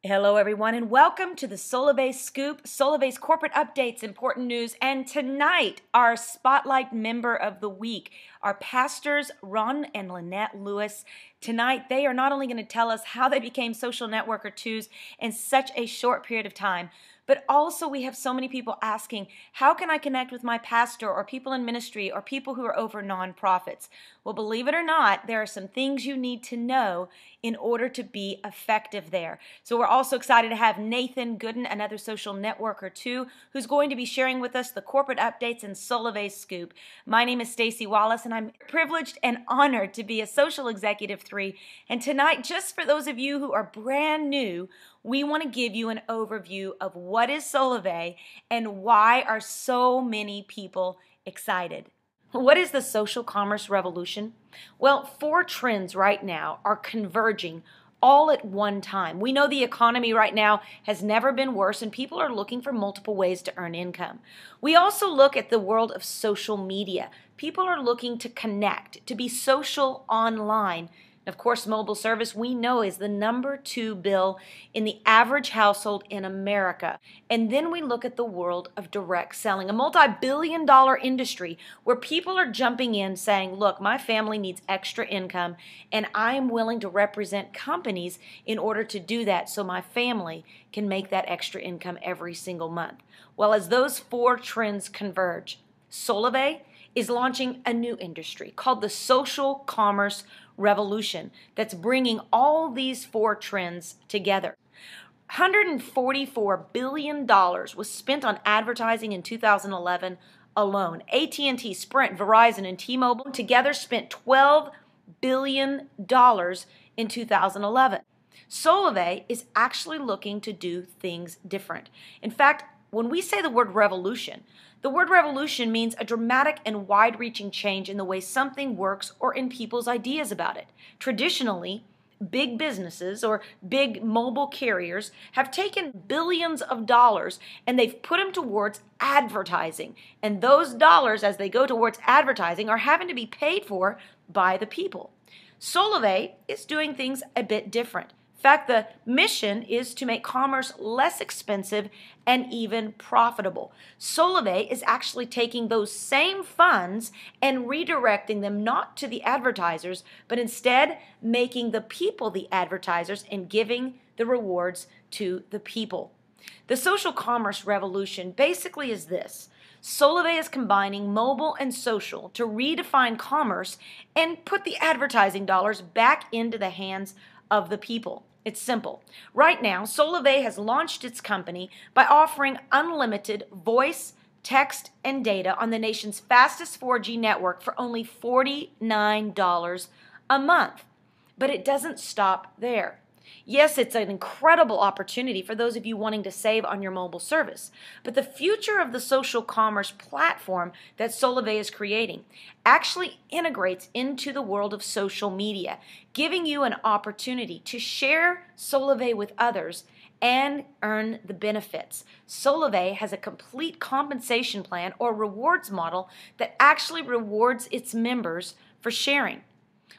Hello, everyone, and welcome to the Solavei Scoop, Solavei's corporate updates, important news. And tonight, our Spotlight Member of the Week, our pastors, Ron and Lynette Lewis. Tonight, they are not only going to tell us how they became social networker twos in such a short period of time, but also we have so many people asking, how can I connect with my pastor or people in ministry or people who are over nonprofits? Well, believe it or not, there are some things you need to know in order to be effective there. So we're also excited to have Nathan Gooden, another social networker too, who's going to be sharing with us the corporate updates and Solavei Scoop. My name is Stacy Wallace, and I'm privileged and honored to be a social executive 3. And tonight, just for those of you who are brand new, we want to give you an overview of what is Solavei and why are so many people excited. What is the social commerce revolution? Well, 4 trends right now are converging all at one time. We know the economy right now has never been worse, and people are looking for multiple ways to earn income. We also look at the world of social media. People are looking to connect, to be social online. Of course, mobile service we know is the number 2 bill in the average household in America. And then we look at the world of direct selling, a multi-billion-dollar industry where people are jumping in saying, look, my family needs extra income and I am willing to represent companies in order to do that so my family can make that extra income every single month. Well, as those 4 trends converge, Solavei is launching a new industry called the social commerce revolution that's bringing all these 4 trends together. $144 billion was spent on advertising in 2011 alone. AT&T, Sprint, Verizon, and T-Mobile together spent $12 billion in 2011. Solavei is actually looking to do things different. In fact, when we say the word revolution means a dramatic and wide-reaching change in the way something works or in people's ideas about it. Traditionally, big businesses or big mobile carriers have taken billions of dollars and they've put them towards advertising. And those dollars, as they go towards advertising, are having to be paid for by the people. Solavei is doing things a bit different. In fact, the mission is to make commerce less expensive and even profitable. Solavei is actually taking those same funds and redirecting them not to the advertisers, but instead making the people the advertisers and giving the rewards to the people. The social commerce revolution basically is this. Solavei is combining mobile and social to redefine commerce and put the advertising dollars back into the hands of the people. It's simple. Right now, Solavei has launched its company by offering unlimited voice, text, and data on the nation's fastest 4G network for only $49 a month. But it doesn't stop there. Yes, it's an incredible opportunity for those of you wanting to save on your mobile service. But the future of the social commerce platform that Solavei is creating actually integrates into the world of social media, giving you an opportunity to share Solavei with others and earn the benefits. Solavei has a complete compensation plan or rewards model that actually rewards its members for sharing.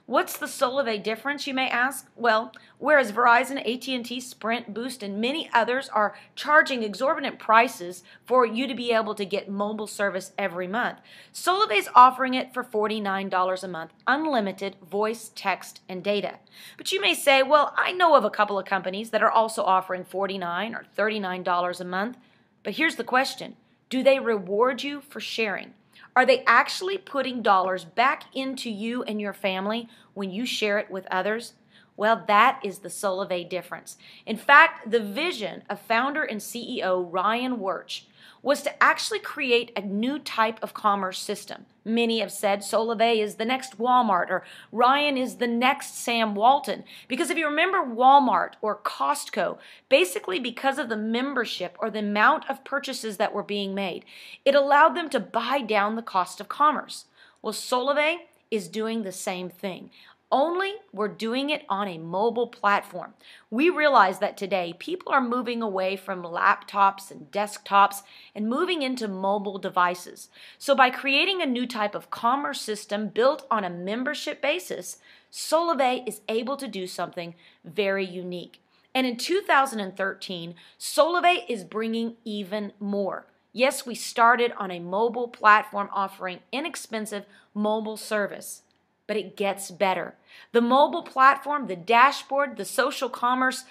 What's the Solavei difference, you may ask? Well, whereas Verizon, AT&T, Sprint, Boost, and many others are charging exorbitant prices for you to be able to get mobile service every month, Solavei is offering it for $49 a month, unlimited voice, text, and data. But you may say, well, I know of a couple of companies that are also offering $49 or $39 a month. But here's the question. Do they reward you for sharing? Are they actually putting dollars back into you and your family when you share it with others? Well, that is the Solavei difference. In fact, the vision of founder and CEO Ryan Wirtz was to actually create a new type of commerce system. Many have said Solavei is the next Walmart or Ryan is the next Sam Walton. Because if you remember Walmart or Costco, basically because of the membership or the amount of purchases that were being made, it allowed them to buy down the cost of commerce. Well, Solavei is doing the same thing. Only we're doing it on a mobile platform. We realize that today people are moving away from laptops and desktops and moving into mobile devices. So by creating a new type of commerce system built on a membership basis, Solavei is able to do something very unique. And in 2013, Solavei is bringing even more. Yes, we started on a mobile platform offering inexpensive mobile service, but it gets better. The mobile platform, the dashboard, the social commerce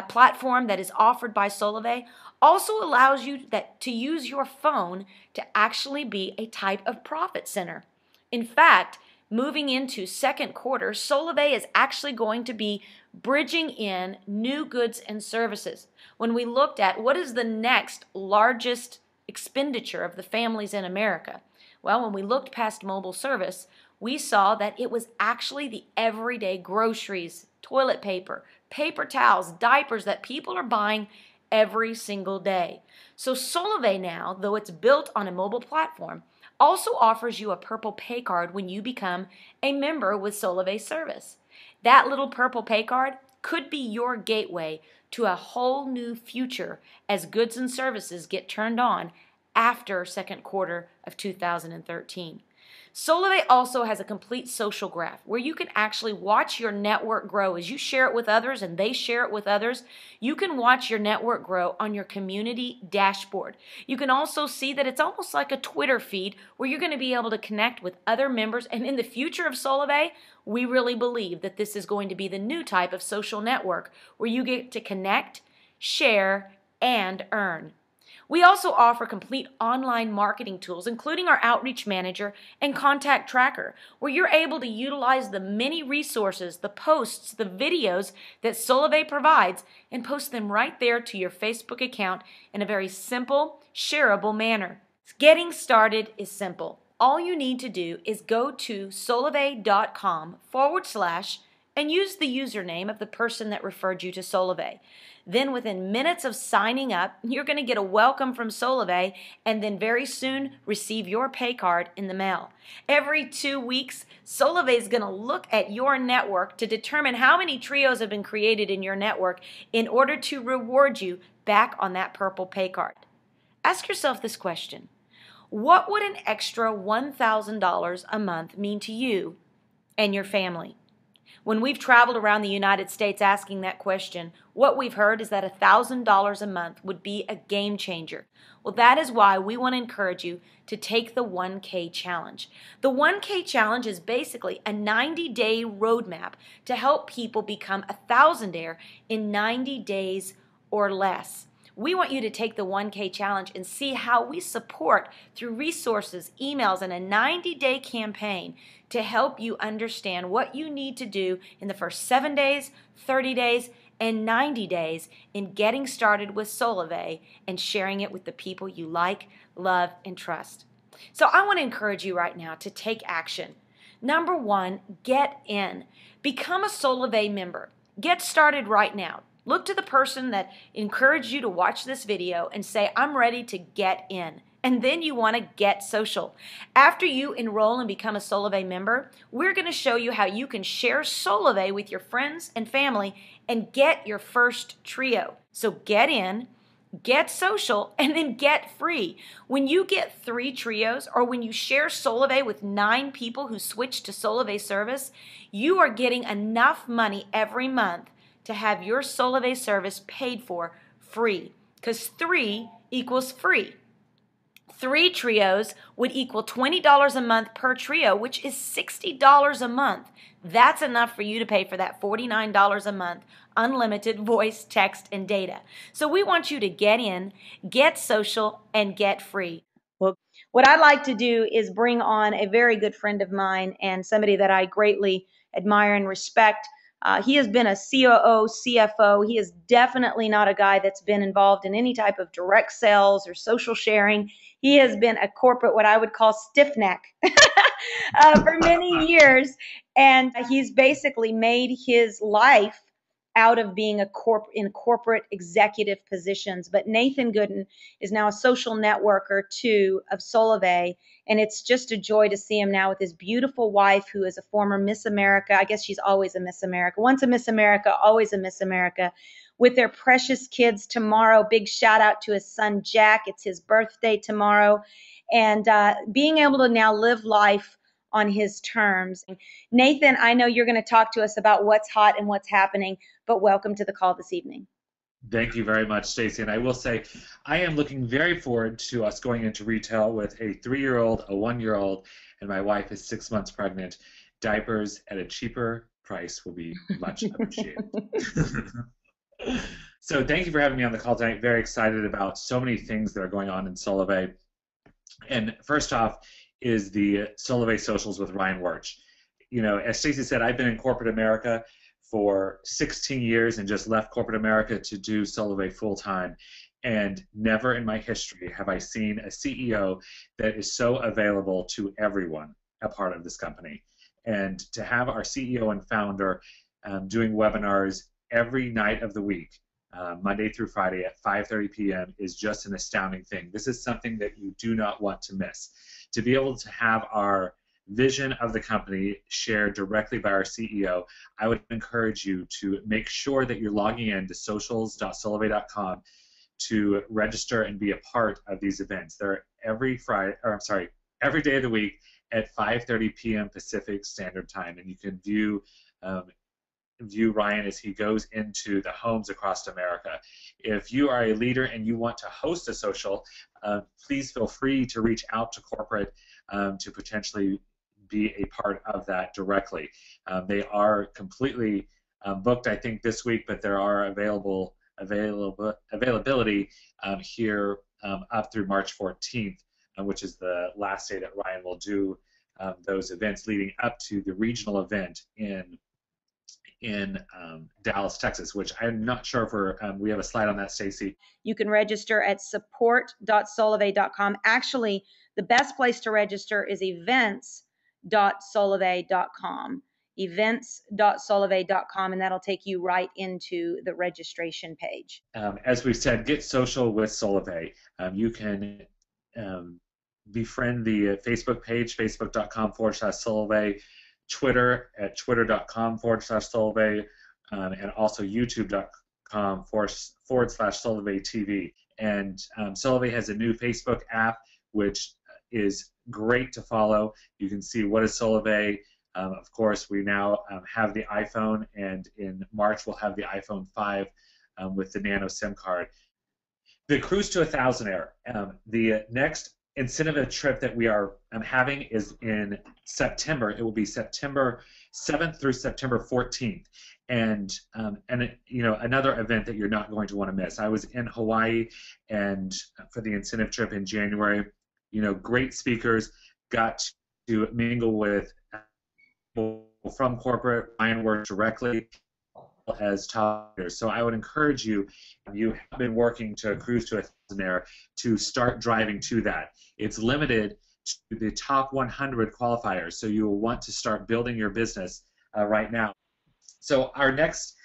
platform that is offered by Solavei also allows you to use your phone to actually be a type of profit center. In fact, moving into second quarter, Solavei is actually going to be bridging in new goods and services. When we looked at what is the next largest expenditure of the families in America, well, when we looked past mobile service, we saw that it was actually the everyday groceries, toilet paper, paper towels, diapers that people are buying every single day. So Solavei now, though it's built on a mobile platform, also offers you a purple pay card when you become a member with Solavei service. That little purple pay card could be your gateway to a whole new future as goods and services get turned on after second quarter of 2013. Solavei also has a complete social graph where you can actually watch your network grow as you share it with others and they share it with others. You can watch your network grow on your community dashboard. You can also see that it's almost like a Twitter feed where you're going to be able to connect with other members. And in the future of Solavei, we really believe that this is going to be the new type of social network where you get to connect, share, and earn. We also offer complete online marketing tools, including our Outreach Manager and Contact Tracker, where you're able to utilize the many resources, the posts, the videos that Solavei provides and post them right there to your Facebook account in a very simple, shareable manner. Getting started is simple. All you need to do is go to solavei.com/ and use the username of the person that referred you to Solavei. Then within minutes of signing up, you're going to get a welcome from Solavei and then very soon receive your pay card in the mail. Every 2 weeks, Solavei is going to look at your network to determine how many trios have been created in your network in order to reward you back on that purple pay card. Ask yourself this question. What would an extra $1,000 a month mean to you and your family? When we've traveled around the United States asking that question, what we've heard is that $1,000 a month would be a game changer. Well, that is why we want to encourage you to take the 1K challenge. The 1K challenge is basically a 90-day roadmap to help people become a thousandaire in 90 days or less. We want you to take the 1K challenge and see how we support through resources, emails, and a 90-day campaign to help you understand what you need to do in the first 7 days, 30 days, and 90 days in getting started with Solavei and sharing it with the people you like, love, and trust. So I want to encourage you right now to take action. Number one, get in. Become a Solavei member. Get started right now. Look to the person that encouraged you to watch this video and say, I'm ready to get in. And then you want to get social. After you enroll and become a Solavei member, we're going to show you how you can share Solavei with your friends and family and get your first trio. So get in, get social, and then get free. When you get 3 trios or when you share Solavei with 9 people who switch to Solavei service, you are getting enough money every month to have your Solavei service paid for free, because 3 equals free. 3 trios would equal $20 a month per trio, which is $60 a month. That's enough for you to pay for that $49 a month unlimited voice, text, and data. So we want you to get in, get social, and get free. Well, what I'd like to do is bring on a very good friend of mine and somebody that I greatly admire and respect. He has been a COO, CFO. He is definitely not a guy that's been involved in any type of direct sales or social sharing. He has been a corporate, what I would call stiff neck for many years. And he's basically made his life out of being in corporate executive positions. But Nathan Gooden is now a social networker too of Solavei, and it's just a joy to see him now with his beautiful wife, who is a former Miss America. I guess she's always a Miss America. Once a Miss America, always a Miss America. With their precious kids tomorrow. Big shout out to his son Jack. It's his birthday tomorrow, and being able to now live life on his terms. Nathan, I know you're going to talk to us about what's hot and what's happening, But welcome to the call this evening. Thank you very much, Stacey. And I will say, I am looking very forward to us going into retail with a 3-year-old, a 1-year-old, and my wife is 6 months pregnant. Diapers at a cheaper price will be much appreciated. So thank you for having me on the call tonight. Very excited about so many things that are going on in Solavei. And first off is the Solavei socials with Ryan Wirch. You know, as Stacey said, I've been in corporate America for 16 years and just left corporate America to do Solavei full time. And never in my history have I seen a CEO that is so available to everyone a part of this company. And to have our CEO and founder doing webinars every night of the week, Monday through Friday at 5:30 p.m. is just an astounding thing. This is something that you do not want to miss. To be able to have our vision of the company shared directly by our CEO, I would encourage you to make sure that you're logging in to socials.solavei.com to register and be a part of these events. They're every Friday, or I'm sorry, every day of the week at 5:30 p.m. Pacific Standard Time, and you can view Ryan as he goes into the homes across America. If you are a leader and you want to host a social, please feel free to reach out to corporate to potentially be a part of that directly. They are completely booked, I think, this week, but there are availability here up through March 14th, which is the last day that Ryan will do those events leading up to the regional event in Dallas, Texas, which I'm not sure if we have a slide on that, Stacey. You can register at support.solavei.com. Actually, the best place to register is events.solavei.com. Events.solavei.com, and that'll take you right into the registration page. As we said, get social with Solavei. You can befriend the Facebook page, facebook.com/Solavei, Twitter at twitter.com/Solavei, and also youtube.com/Solavei TV. And Solavei has a new Facebook app, which is great to follow. You can see what is Solavei. Of course, we now have the iPhone, and in March we'll have the iPhone 5 with the Nano SIM card. The Cruise to 1,000 Air. The next incentive trip that we are having is in September. It will be September 7th through September 14th. And you know, another event that you're not going to want to miss. I was in Hawaii and for the incentive trip in January. You know, great speakers, got to mingle with people from corporate. Ryan worked directly as top leaders. So I would encourage you, if you have been working to Cruise to 1,000 Air, to start driving to that. It's limited to the top 100 qualifiers, so you will want to start building your business right now. So our next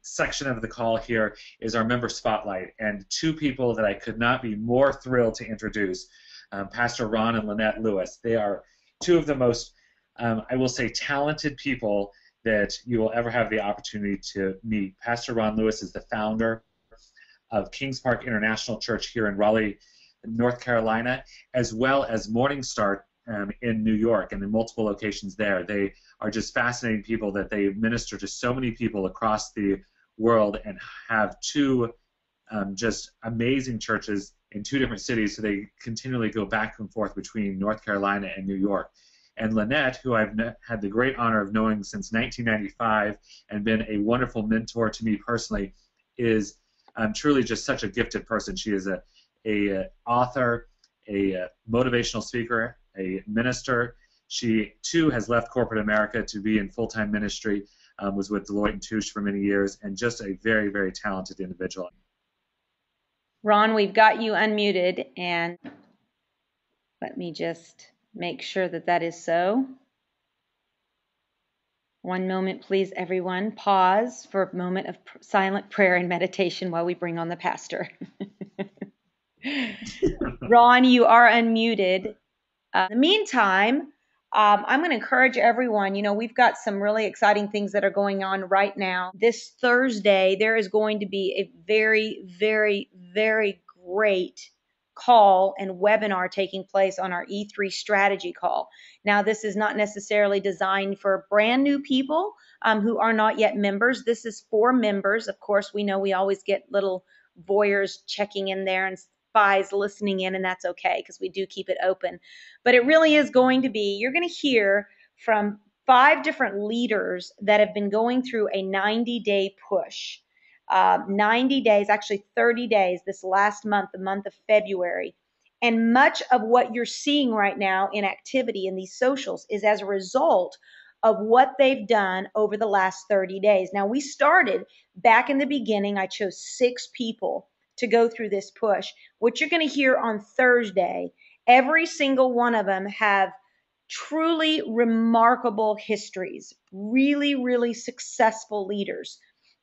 section of the call here is our member spotlight, and two people that I could not be more thrilled to introduce, Pastor Ron and Lynette Lewis. They are two of the most, I will say, talented people that you will ever have the opportunity to meet. Pastor Ron Lewis is the founder of Kings Park International Church here in Raleigh, North Carolina, as well as Morning Star in New York and in multiple locations there. They are just fascinating people that they minister to so many people across the world and have two just amazing churches in two different cities, so they continually go back and forth between North Carolina and New York. And Lynette, who I've had the great honor of knowing since 1995 and been a wonderful mentor to me personally, is truly just such a gifted person. She is a author, a motivational speaker, a minister. She, too, has left corporate America to be in full-time ministry, was with Deloitte & Touche for many years, and just a very, very talented individual. Ron, we've got you unmuted, and let me just make sure that that is so. One moment, please, everyone. Pause for a moment of silent prayer and meditation while we bring on the pastor. Ron, you are unmuted. In the meantime, I'm going to encourage everyone. You know, we've got some really exciting things that are going on right now. This Thursday, there is going to be a very, very, very great call and webinar taking place on our E3 strategy call. Now, this is not necessarily designed for brand new people who are not yet members. This is for members. Of course, we know we always get little voyeurs checking in there and spies listening in, and that's okay because we do keep it open. But it really is going to be, you're going to hear from 5 different leaders that have been going through a 90-day push. 90 days, actually 30 days this last month, the month of February. And much of what you're seeing right now in activity in these socials is as a result of what they've done over the last 30 days. Now, we started back in the beginning. I chose 6 people to go through this push. What you're going to hear on Thursday, every single one of them have truly remarkable histories, really, really successful leaders.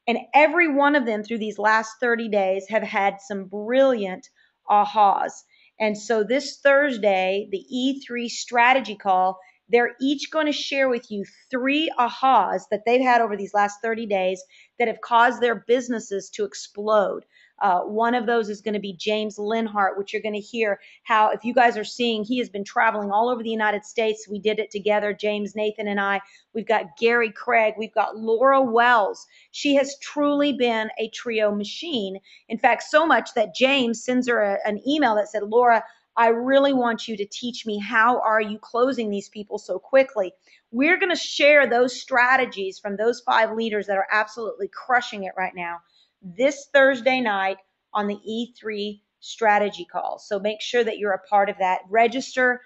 And every one of them through these last 30 days have had some brilliant ahas. And so this Thursday, the E3 strategy call, they're each going to share with you 3 ahas that they've had over these last 30 days that have caused their businesses to explode. One of those is going to be James Linhart, which you're going to hear how, if you guys are seeing, he has been traveling all over the United States. We did it together, James, Nathan, and I. We've got Gary Craig. We've got Laura Wells. She has truly been a trio machine. In fact, so much that James sends her an email that said, Laura, I really want you to teach me how are you closing these people so quickly. We're going to share those strategies from those 5 leaders that are absolutely crushing it right now this Thursday night on the E3 strategy call. So make sure that you're a part of that. Register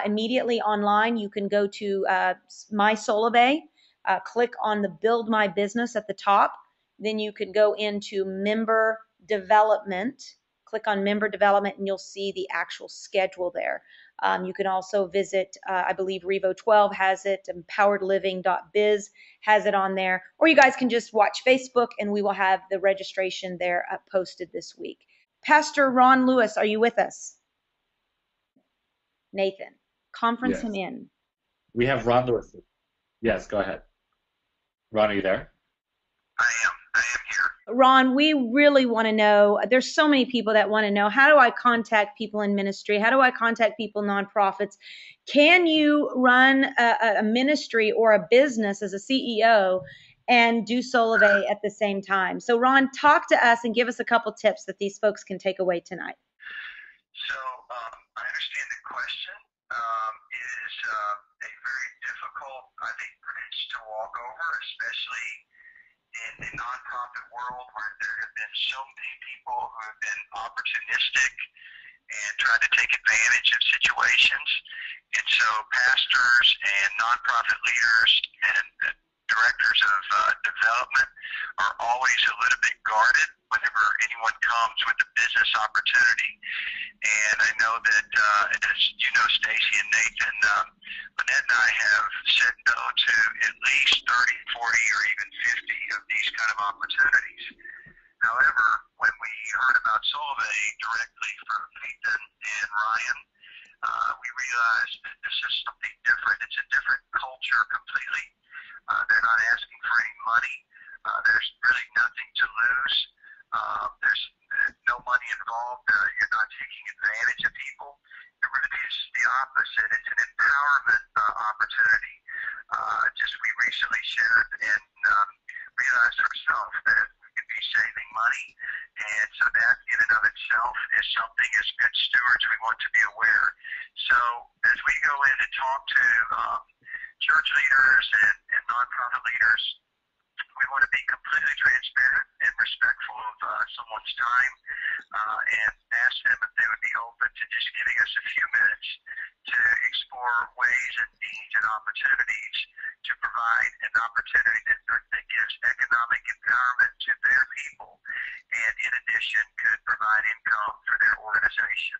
immediately online. You can go to my Solavei, click on the Build My Business at the top. Then you can go into Member Development, click on Member Development, and you'll see the actual schedule there. You can also visit, I believe Revo 12 has it, empoweredliving.biz has it on there, or you guys can just watch Facebook and we will have the registration there posted this week. Pastor Ron Lewis, are you with us? Nathan, conference him in. We have Ron Lewis. Yes, go ahead. Ron, are you there? I am here. Ron, we really want to know, there's so many people that want to know, how do I contact people in ministry? How do I contact people, nonprofits? Can you run a ministry or a business as a CEO and do Solavei at the same time? So Ron, talk to us and give us a couple tips that these folks can take away tonight. So I understand the question. It is a very difficult, I think, bridge to walk over, especially in the nonprofit world where there have been so many people who have been opportunistic and tried to take advantage of situations. And so pastors and nonprofit leaders and directors of development are always a little bit guarded whenever anyone comes with a business opportunity. And I know that, as you know, Stacy and Nathan, Lynette and I have said no to at least 30, 40, or even 50 of these kind of opportunities. However, when we heard about Solavei directly from Nathan and Ryan, we realized that this is something different. It's a different culture completely. They're not asking for any money. There's really nothing to lose. There's no money involved. You're not taking advantage of people. It really is the opposite. It's an empowerment opportunity. Just we recently shared and realized ourselves that we could be saving money. And so that in and of itself is something as good stewards we want to be aware. So as we go in and talk to church leaders and nonprofit leaders, we want to be completely transparent and respectful of someone's time and ask them if they would be open to just giving us a few minutes to explore ways and needs and opportunities to provide an opportunity that gives economic empowerment to their people and in addition could provide income for their organization.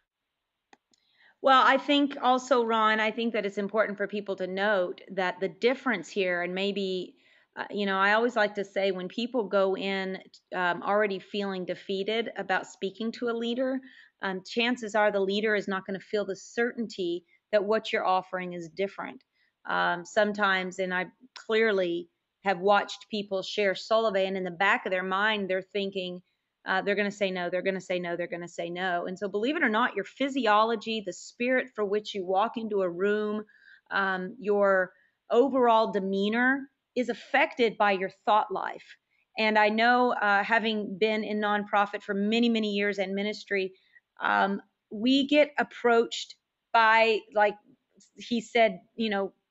Well, I think also, Ron, I think that it's important for people to note that the difference here, and maybe, I always like to say when people go in already feeling defeated about speaking to a leader, chances are the leader is not going to feel the certainty that what you're offering is different. Sometimes, and I clearly have watched people share Solavei, and in the back of their mind, they're thinking, they're going to say no, they're going to say no, they're going to say no. And so, believe it or not, your physiology, the spirit for which you walk into a room, your overall demeanor is affected by your thought life. And I know, having been in nonprofit for many, many years and ministry, we get approached by, like he said,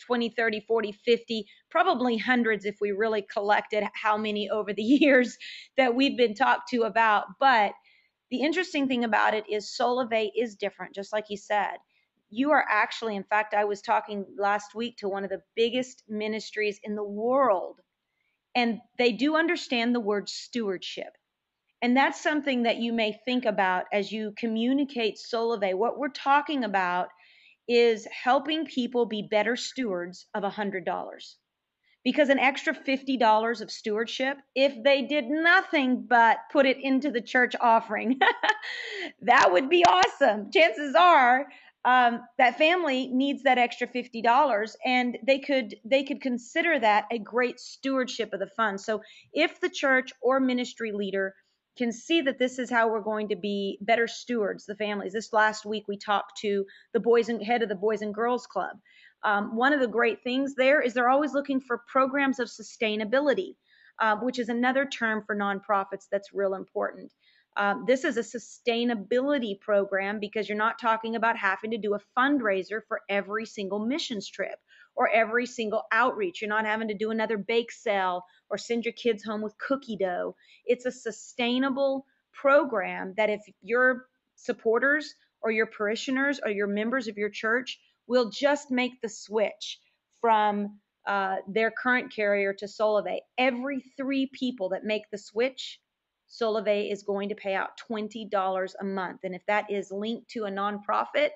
20, 30, 40, 50, probably hundreds if we really collected how many over the years that we've been talked to about. But the interesting thing about it is Solavei is different, just like he said. You are actually, in fact, I was talking last week to one of the biggest ministries in the world, and they do understand the word stewardship. And that's something that you may think about as you communicate Solavei. What we're talking about is helping people be better stewards of $100. Because an extra $50 of stewardship, if they did nothing but put it into the church offering, that would be awesome. Chances are that family needs that extra $50, and they could consider that a great stewardship of the funds. So if the church or ministry leader can see that this is how we're going to be better stewards, the families. This last week we talked to the head of the Boys and Girls Club. One of the great things there is they're always looking for programs of sustainability, which is another term for nonprofits that's real important. This is a sustainability program because you're not talking about having to do a fundraiser for every single missions trip or every single outreach. You're not having to do another bake sale or send your kids home with cookie dough. It's a sustainable program that if your supporters or your parishioners or your members of your church will just make the switch from their current carrier to Solavei. Every 3 people that make the switch, Solavei is going to pay out $20 a month. And if that is linked to a nonprofit,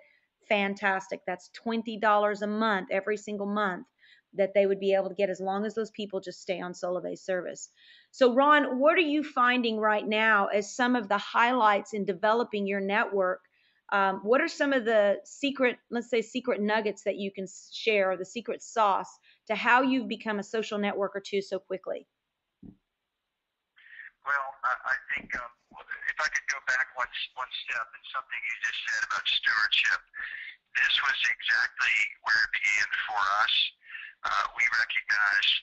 fantastic. That's $20 a month, every single month, that they would be able to get as long as those people just stay on Solavei service. So, Ron, what are you finding right now as some of the highlights in developing your network? What are some of the secret nuggets that you can share, or the secret sauce to how you've become a social networker too so quickly? Well, I think if I could go back one step and something you just said about stewardship, this was exactly where it began for us. We recognized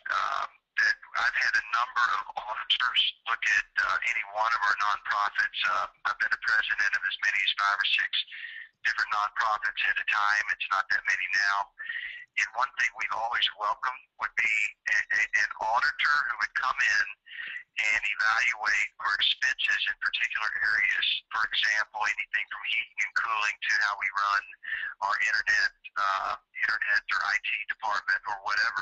that I've had a number of auditors look at any one of our nonprofits. I've been a president of as many as 5 or 6 different nonprofits at a time. It's not that many now. And one thing we've always welcomed would be an auditor who would come in and evaluate our expenses in particular areas. For example, anything from heating and cooling to how we run our internet or IT department or whatever.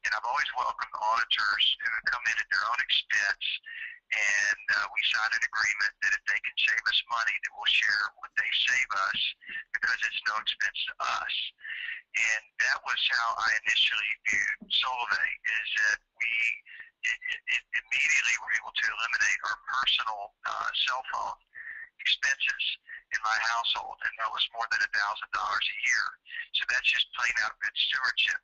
And I've always welcomed auditors who would come in at their own expense, and we sign an agreement that if they can save us money, that we'll share what they save us because it's no expense to us. And that was how I initially viewed Solavei, is that we immediately were able to eliminate our personal cell phone expenses in my household, and that was more than $1,000 a year. So that's just plain out good stewardship.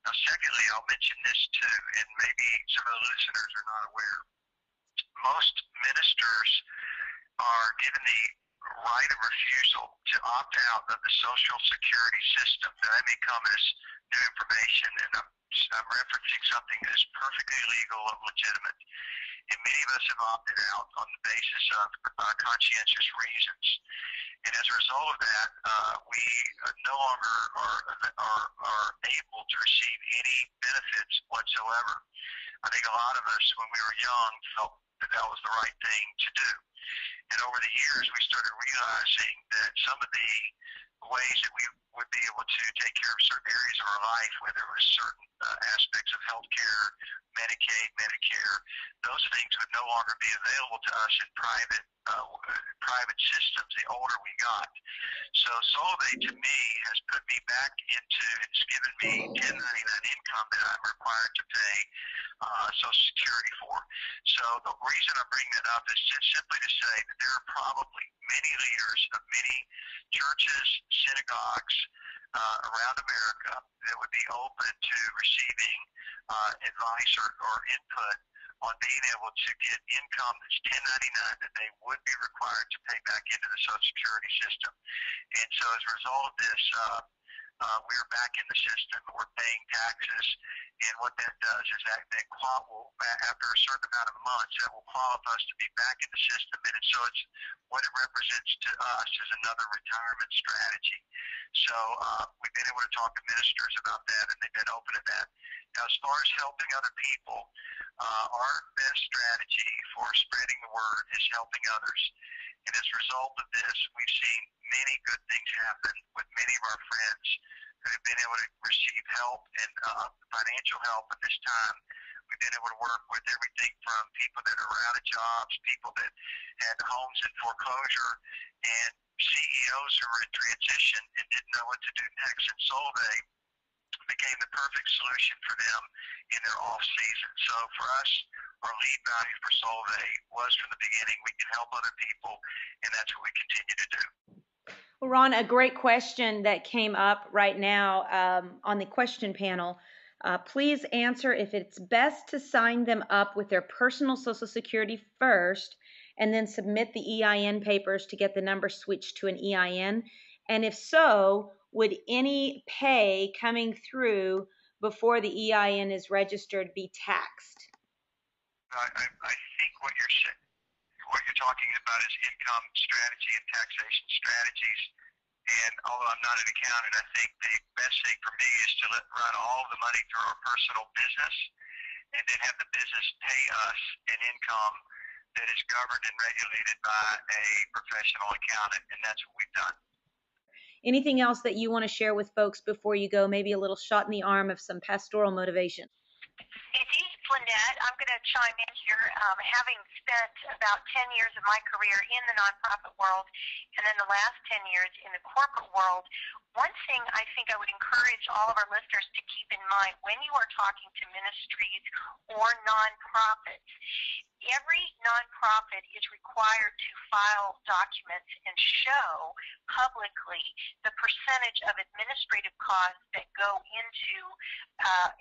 Now, secondly, I'll mention this too, and maybe some of the listeners are not aware. Most ministers are given the right of refusal to opt out of the Social Security system. Now, that may come as new information, and I'm referencing something that is perfectly legal and legitimate. And many of us have opted out on the basis of conscientious reasons. And as a result of that, we no longer are able to receive any benefits whatsoever. I think a lot of us, when we were young, felt that that was the right thing to do. And over the years, we started realizing that some of the ways that we would be able to take care of certain areas of our life, whether it was certain aspects of healthcare, Medicaid, Medicare, those things would no longer be available to us in private systems the older we got. So Solavei, to me, has put me back into, it's given me 1099 income that I'm required to pay Social Security for. So the reason I bring that up is just simply to say that there are probably many leaders of many churches, synagogues around America that would be open to receiving advice or input on being able to get income that's 1099 that they back into the Social Security system. And so as a result of this, we are back in the system. We're paying taxes, and what that does is that after a certain amount of months, that will qualify us to be back in the system. And so it's what it represents to us is another retirement strategy. So we've been able to talk to ministers about that, and they've been open to that. Now, as far as helping other people, our best strategy for spreading the word is helping others. And as a result of this, we've seen many good things happen with many of our friends who have been able to receive help and financial help at this time. We've been able to work with everything from people that are out of jobs, people that had homes in foreclosure, and CEOs who were in transition and didn't know what to do next. And Solavei became the perfect solution for them in their off season. So for us, our lead value for Solavei was from the beginning, we can help other people, and that's what we continue to do. Well, Ron, a great question that came up right now on the question panel. Please answer if it's best to sign them up with their personal Social Security first and then submit the EIN papers to get the number switched to an EIN. And if so, would any pay coming through before the EIN is registered be taxed? I think what you're talking about is income strategy and taxation strategies. And although I'm not an accountant, I think the best thing for me is to run all the money through our personal business and then have the business pay us an income that is governed and regulated by a professional accountant, and that's what we've done. Anything else that you want to share with folks before you go? Maybe a little shot in the arm of some pastoral motivation. It's Lynette. I'm going to chime in here. Having spent about 10 years of my career in the nonprofit world and then the last 10 years in the corporate world, one thing I think I would encourage all of our listeners to keep in mind when you are talking to ministries or nonprofits, every nonprofit is required to file documents and show publicly the percentage of administrative costs that go into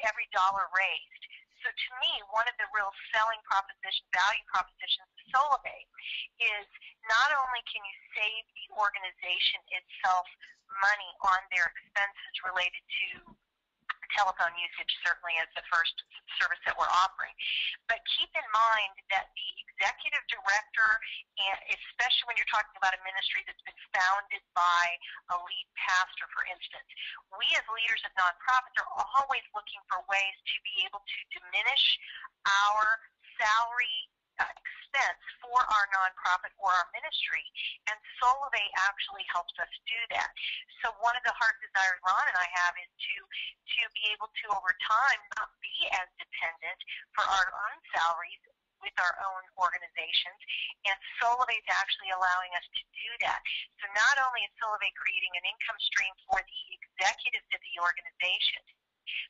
every dollar raised. So to me, one of the real value propositions of Solavei is not only can you save the organization itself money on their expenses related to telephone usage, certainly as the first service that we're offering. But keep in mind that the executive director, and especially when you're talking about a ministry that's been founded by a lead pastor, for instance, we as leaders of nonprofits are always looking for ways to be able to diminish our salary expense for our nonprofit or our ministry, and Solavei actually helps us do that. So one of the heart desires Ron and I have is to be able to, over time, not be as dependent for our own salaries with our own organizations, and Solavei is actually allowing us to do that. So not only is Solavei creating an income stream for the executives of the organization,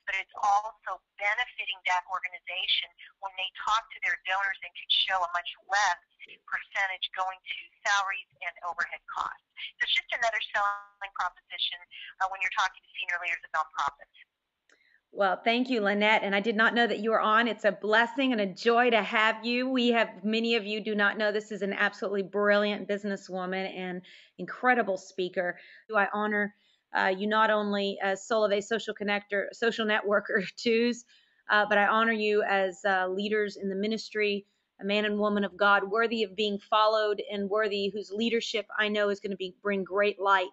but it's also benefiting that organization when they talk to their donors and can show a much less percentage going to salaries and overhead costs. So it's just another selling proposition when you're talking to senior leaders of nonprofits. Well, thank you, Lynette. And I did not know that you were on. It's a blessing and a joy to have you. Many of you do not know this is an absolutely brilliant businesswoman and incredible speaker. I honor you not only as Solavei social networker twos, but I honor you as leaders in the ministry, a man and woman of God, worthy of being followed and worthy whose leadership I know is going to bring great light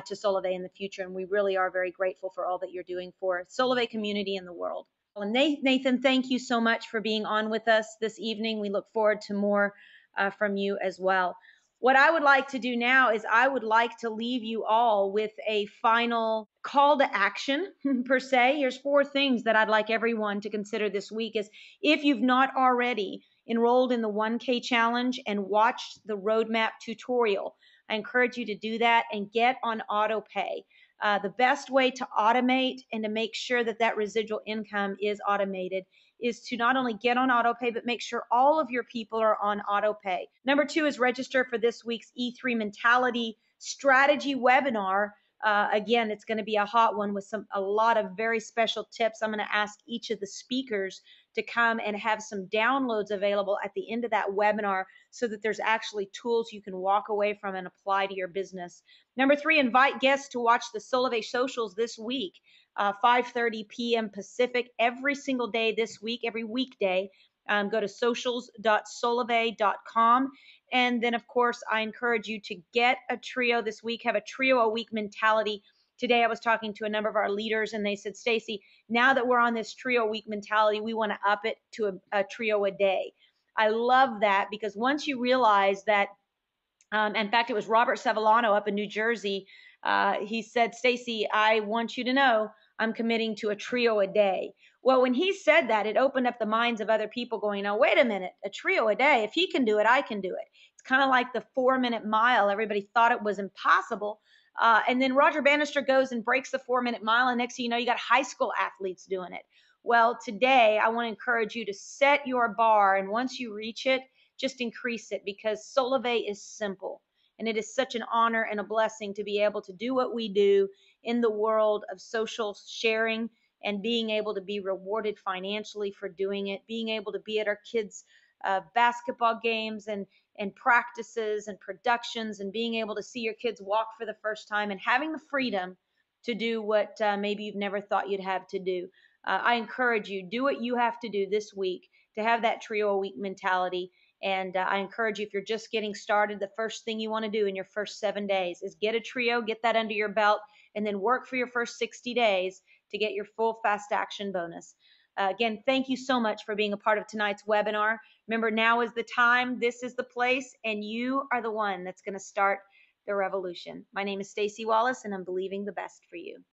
to Solavei in the future. And we really are very grateful for all that you're doing for Solavei community and the world. Well, Nathan, thank you so much for being on with us this evening. We look forward to more from you as well. What I would like to do now is I would like to leave you all with a final call to action, per se. Here's 4 things that I'd like everyone to consider this week is if you've not already enrolled in the 1K challenge and watched the roadmap tutorial, I encourage you to do that and get on auto pay. The best way to automate and to make sure that residual income is automated is to not only get on auto pay, but make sure all of your people are on auto pay. Number 2 is register for this week's E3 Mentality Strategy webinar Again, it's going to be a hot one with a lot of very special tips. I'm going to ask each of the speakers to come and have some downloads available at the end of that webinar so that there's actually tools you can walk away from and apply to your business. Number 3, invite guests to watch the Solavei socials this week, 5:30 p.m. Pacific, every single day this week, every weekday. Go to socials.solavei.com. And then, of course, I encourage you to get a trio this week, have a trio a week mentality. Today, I was talking to a number of our leaders, and they said, Stacy, now that we're on this trio a week mentality, we want to up it to a trio a day. I love that, because once you realize that, in fact, it was Robert Savillano up in New Jersey. He said, Stacy, I want you to know I'm committing to a trio a day. Well, when he said that, it opened up the minds of other people going, now, wait a minute, a trio a day. If he can do it, I can do it. It's kind of like the 4-minute mile. Everybody thought it was impossible. And then Roger Bannister goes and breaks the 4-minute mile. And next thing you know, you got high school athletes doing it. Well, today I want to encourage you to set your bar. And once you reach it, just increase it, because Solavei is simple. And it is such an honor and a blessing to be able to do what we do in the world of social sharing and being able to be rewarded financially for doing it, being able to be at our kids' basketball games and practices and productions, and being able to see your kids walk for the first time and having the freedom to do what maybe you've never thought you'd have to do. I encourage you, do what you have to do this week to have that trio a week mentality. And I encourage you, if you're just getting started, the first thing you want to do in your first 7 days is get a trio, get that under your belt, and then work for your first 60 days to get your full fast action bonus. Again, thank you so much for being a part of tonight's webinar. Remember, now is the time, this is the place, and you are the one that's going to start the revolution. My name is Stacy Wallace, and I'm believing the best for you.